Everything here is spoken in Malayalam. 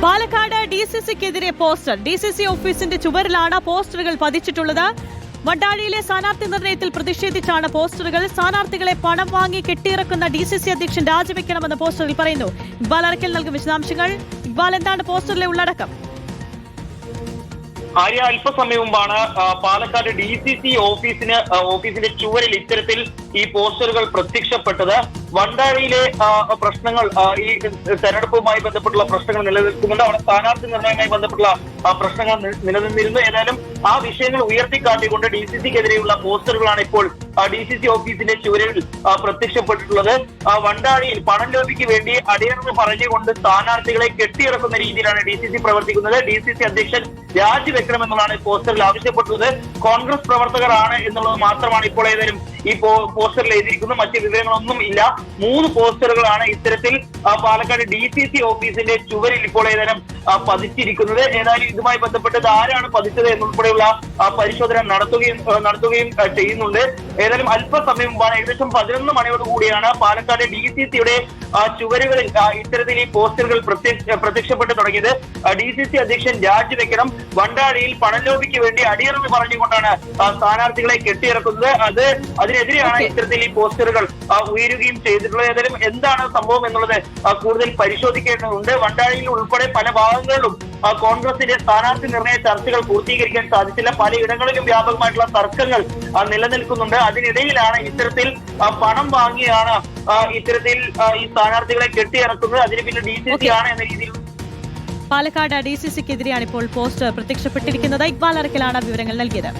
പാലക്കാട് DCCക്കെതിരെ പോസ്റ്റർ. DCC ഓഫീസിന്റെ ചുവരിലാണ് പോസ്റ്ററുകൾ പതിച്ചിട്ടുള്ളത്. വണ്ടാഴിയിലെ സ്ഥാനാർത്ഥി നിർണയത്തിൽ പ്രതിഷേധിച്ചാണ് പോസ്റ്ററുകൾ. സ്ഥാനാർത്ഥികളെ പണം വാങ്ങി കെട്ടിയിറക്കുന്ന DCC അധ്യക്ഷൻ രാജിവെക്കണമെന്ന് പോസ്റ്ററിൽ പറയുന്നു. ഇക്ബാൽ അറക്കൽ നൽകും വിശദാംശങ്ങൾ. ഇക്ബാൽ, എന്താണ് പോസ്റ്ററിലെ ഉള്ളടക്കം? ആര്യ, അല്പസമയം മുമ്പാണ് പാലക്കാട് DCC ഓഫീസിന്റെ ചുവരിൽ ഇത്തരത്തിൽ ഈ പോസ്റ്ററുകൾ പ്രത്യക്ഷപ്പെട്ടത്. വണ്ടാഴിയിലെ പ്രശ്നങ്ങൾ, ഈ തെരഞ്ഞെടുപ്പുമായി ബന്ധപ്പെട്ടുള്ള പ്രശ്നങ്ങൾ നിലനിൽക്കുന്നുണ്ട്. അവിടെ സ്ഥാനാർത്ഥി നിർണയവുമായി ബന്ധപ്പെട്ടുള്ള പ്രശ്നങ്ങൾ നിലനിന്നിരുന്നു. ഏതായാലും ആ വിഷയങ്ങൾ ഉയർത്തിക്കാട്ടിക്കൊണ്ട് DCCക്കെതിരെയുള്ള പോസ്റ്ററുകളാണ് ഇപ്പോൾ DCC ഓഫീസിന്റെ ചുവരിൽ പ്രത്യക്ഷപ്പെട്ടിട്ടുള്ളത്. വണ്ടാഴിയിൽ പണം ലോബിക്ക് വേണ്ടി അടിയറവ് പറഞ്ഞുകൊണ്ട് സ്ഥാനാർത്ഥികളെ കെട്ടിയിറക്കുന്ന രീതിയിലാണ് DCC പ്രവർത്തിക്കുന്നത്. DCC അധ്യക്ഷൻ രാജിവെക്കണമെന്നുള്ളതാണ് പോസ്റ്ററിൽ ആവശ്യപ്പെട്ടത്. കോൺഗ്രസ് പ്രവർത്തകരാണ് എന്നുള്ളത് മാത്രമാണ് ഇപ്പോൾ ഏതായാലും ഈ പോസ്റ്ററിൽ എഴുതിയിരിക്കുന്നത്. മറ്റ് വിവരങ്ങളൊന്നും ഇല്ല. 3 പോസ്റ്ററുകളാണ് ഇത്തരത്തിൽ പാലക്കാട് DCC ഓഫീസിന്റെ ചുവരിൽ ഇപ്പോൾ ഏതായാലും പതിച്ചിരിക്കുന്നത്. ഏതായാലും ഇതുമായി ബന്ധപ്പെട്ട് ആരാണ് പതിച്ചത് എന്നുൾപ്പെടെയുള്ള പരിശോധന നടത്തുകയും ചെയ്യുന്നുണ്ട്. ഏതായാലും അല്പസമയം മുമ്പാണ്, ഏകദേശം 11 മണിയോടുകൂടിയാണ് പാലക്കാട് DCCയുടെ ചുവരുകളിൽ ഇത്തരത്തിൽ ഈ പോസ്റ്ററുകൾ പ്രത്യക്ഷപ്പെട്ടു തുടങ്ങിയത്. DCC അധ്യക്ഷൻ രാജിവെക്കണം, വണ്ടാഴിയിൽ പണം ലോബിക്ക് വേണ്ടി അടിയറവ് പറഞ്ഞുകൊണ്ടാണ് സ്ഥാനാർത്ഥികളെ കെട്ടിയിറക്കുന്നത്. അതിനെതിരെയാണ് ഇത്തരത്തിൽ ഈ പോസ്റ്ററുകൾ ഉയരുകയും ചെയ്തിട്ടുള്ളത്. ഏതായാലും എന്താണ് സംഭവം എന്നുള്ളത് കൂടുതൽ പരിശോധിക്കേണ്ടതുണ്ട്. വണ്ടാഴിയിൽ ഉൾപ്പെടെ പല ഭാഗങ്ങളിലും കോൺഗ്രസിന്റെ സ്ഥാനാർത്ഥി നിർണയ ചർച്ചകൾ പൂർത്തീകരിക്കാൻ സാധിച്ചില്ല. പലയിടങ്ങളിലും വ്യാപകമായിട്ടുള്ള തർക്കങ്ങൾ നിലനിൽക്കുന്നുണ്ട്. അതിനിടയിലാണ് ഇത്തരത്തിൽ പണം വാങ്ങിയാണ് ഇത്തരത്തിൽ ഈ സ്ഥാനാർത്ഥികളെ കെട്ടിയിറക്കുന്നത്. അതിന് പിന്നെ DCC ആണ് എന്ന രീതിയിൽ പാലക്കാട് DCCക്കെതിരെയാണ് ഇപ്പോൾ പോസ്റ്റർ പ്രത്യക്ഷപ്പെട്ടിരിക്കുന്നത്. ഇക്ബാൽ അറക്കലാണ് വിവരങ്ങൾ നൽകിയത്.